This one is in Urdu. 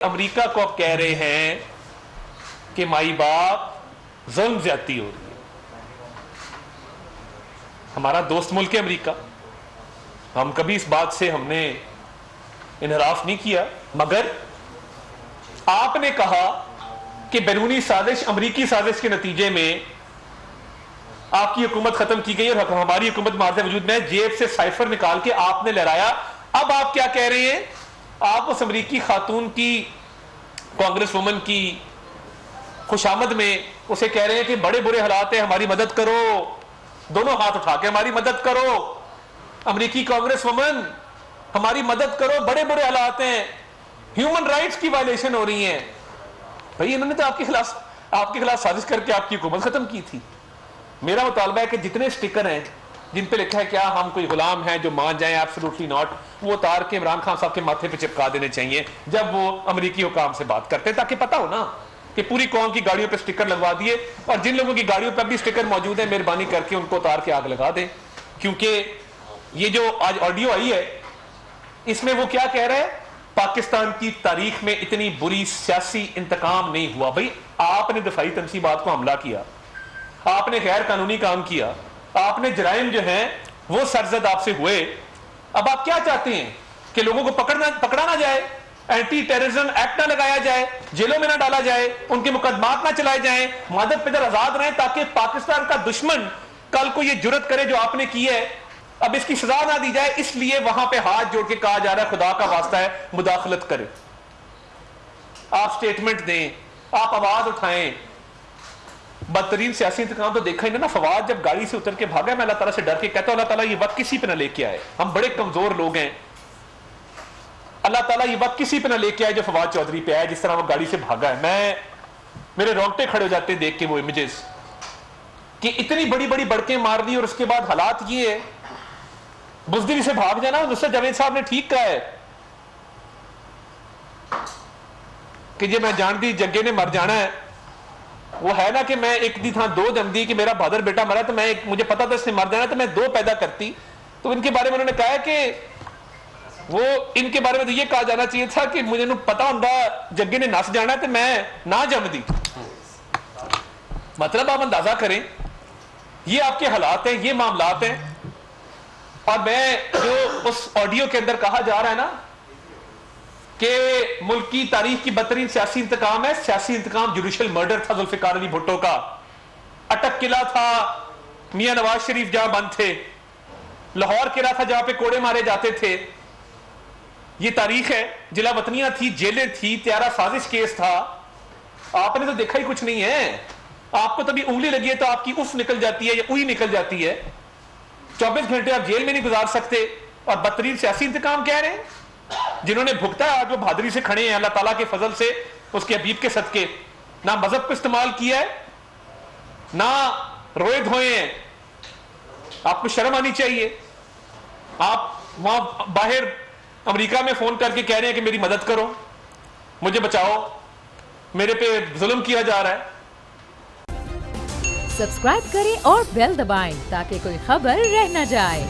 امریکہ کو اب کہہ رہے ہیں کہ مائی باپ ظلم زیادتی ہو رہی ہے. ہمارا دوست ملک ہے امریکہ, ہم کبھی اس بات سے ہم نے انحراف نہیں کیا, مگر آپ نے کہا کہ بیرونی سازش, امریکی سازش کے نتیجے میں آپ کی حکومت ختم کی گئی اور ہماری حکومت معاذ وجود میں جیب سے سائفر نکال کے آپ نے لہرایا. اب آپ کیا کہہ رہے ہیں؟ آپ اس امریکی خاتون کی, کانگریس وومن کی خوشامد میں اسے کہہ رہے ہیں کہ بڑے برے حالات ہیں, ہماری مدد کرو, دونوں ہاتھ اٹھا کے ہماری مدد کرو, امریکی کانگریس وومن ہماری مدد کرو, بڑے برے حالات ہیں, ہیومن رائٹس کی وائلیشن ہو رہی ہیں. بھائی انہوں نے تو آپ کے خلاف سازش کر کے آپ کی حکومت ختم کی تھی. میرا مطالبہ ہے کہ جتنے سٹیکر ہیں جن پہ لکھا ہے کیا ہم کوئی غلام ہیں جو مان جائیں, ایبسولوٹلی ناٹ, وہ اتار کے عمران خان صاحب کے ماتھے پہ چپکا دینے چاہیے جب وہ امریکی حکام سے بات کرتے ہیں, تاکہ پتہ ہو نا کہ پوری قوم کی گاڑیوں پہ سٹیکر لگوا دیے, اور جن لوگوں کی گاڑیوں پہ بھی سٹیکر موجود ہیں مہربانی کر کے ان کو اتار کے آگ لگا دیں. کیونکہ یہ جو آج آڈیو آئی ہے اس میں وہ کیا کہہ رہے ہیں, پاکستان کی تاریخ میں اتنی بری سیاسی انتقام نہیں ہوا. بھائی آپ نے دفاعی تنصیبات کو حملہ کیا, آپ نے غیر قانونی کام کیا, آپ نے جرائم جو ہیں وہ سرزد آپ سے ہوئے. اب آپ کیا چاہتے ہیں کہ لوگوں کو پکڑا نہ جائے, اینٹی ٹیررزم ایکٹ نہ لگایا جائے, جیلوں میں نہ ڈالا جائے, ان کے مقدمات نہ چلائے جائیں, مادت پدر آزاد رہیں, تاکہ پاکستان کا دشمن کل کو یہ جرت کرے جو آپ نے کی ہے, اب اس کی سزا نہ دی جائے. اس لیے وہاں پہ ہاتھ جوڑ کے کہا جا رہا ہے خدا کا واسطہ ہے مداخلت کرے, آپ سٹیٹمنٹ دیں, آپ آواز اٹھائیں. بدترین سیاسی انتقام تو دیکھا ہی نا, فواد جب گاڑی سے اتر کے بھاگا, میں اللہ تعالیٰ سے ڈر کے کہتا ہوں اللہ تعالیٰ یہ وقت کسی پہ نہ لے کے آئے, ہم بڑے کمزور لوگ ہیں, اللہ تعالیٰ یہ وقت کسی پہ نہ لے کے آئے جو فواد چودھری پہ آئے جس طرح وہ گاڑی سے بھاگا ہے. میرے رونگٹے کھڑے ہو جاتے ہیں دیکھ کے وہ امیجز, کہ اتنی بڑی بڑی بڑکیں مار دی اور اس کے بعد حالات یہ ہے. بزدلی سے بھاگ جانا, نصرت جاوید صاحب نے ٹھیک کہا ہے کہ جی میں جان دی جگے نے مر جانا ہے. وہ ہے نا کہ میں ایک دی تھا دو جم دی, کہ میرا بہادر بیٹا مرا تو میں مجھے پتا تھا اس نے مر جانا تو میں دو پیدا کرتی. تو ان کے بارے میں انہوں نے کہا ہے کہ وہ ان کے بارے میں تو یہ کہا جانا چاہیے تھا کہ مجھے پتا ہوں جگے نے نس جانا ہے تو میں نہ جم دی. مطلب آپ اندازہ کریں یہ آپ کے حالات ہیں, یہ معاملات ہیں. اور میں جو اس آڈیو کے اندر کہا جا رہا ہے نا کہ ملک کی تاریخ کی بدترین سیاسی انتقام ہے, سیاسی انتقام جوڈیشل مرڈر تھا ذوالفقار علی بھٹو کا, اٹک قلعہ تھا میاں نواز شریف جہاں بند تھے, لاہور قلعہ تھا جہاں پہ کوڑے مارے جاتے تھے. یہ تاریخ ہے, جلا وطنیاں تھی, جیلیں تھی, تیارہ سازش کیس تھا. آپ نے تو دیکھا ہی کچھ نہیں ہے. آپ کو تبھی انگلی لگی ہے تو آپ کی اف نکل جاتی ہے یا اوئی نکل جاتی ہے. 24 گھنٹے آپ جیل میں نہیں گزار سکتے, اور بدترین سیاسی انتقام کہہ رہے ہیں. جنہوں نے بھگتا ہے آج وہ بہادری سے کھڑے ہیں اللہ تعالیٰ کے فضل سے, اس کے حبیب کے صدقے. نہ مذہب کو استعمال کیا ہے, نہ روئے دھوئے ہیں. آپ کو شرم آنی چاہیے. آپ وہاں باہر امریکہ میں فون کر کے کہہ رہے ہیں کہ میری مدد کرو, مجھے بچاؤ, میرے پہ ظلم کیا جا رہا ہے. سبسکرائب کریں اور بیل دبائیں تاکہ کوئی خبر رہ نہ جائے.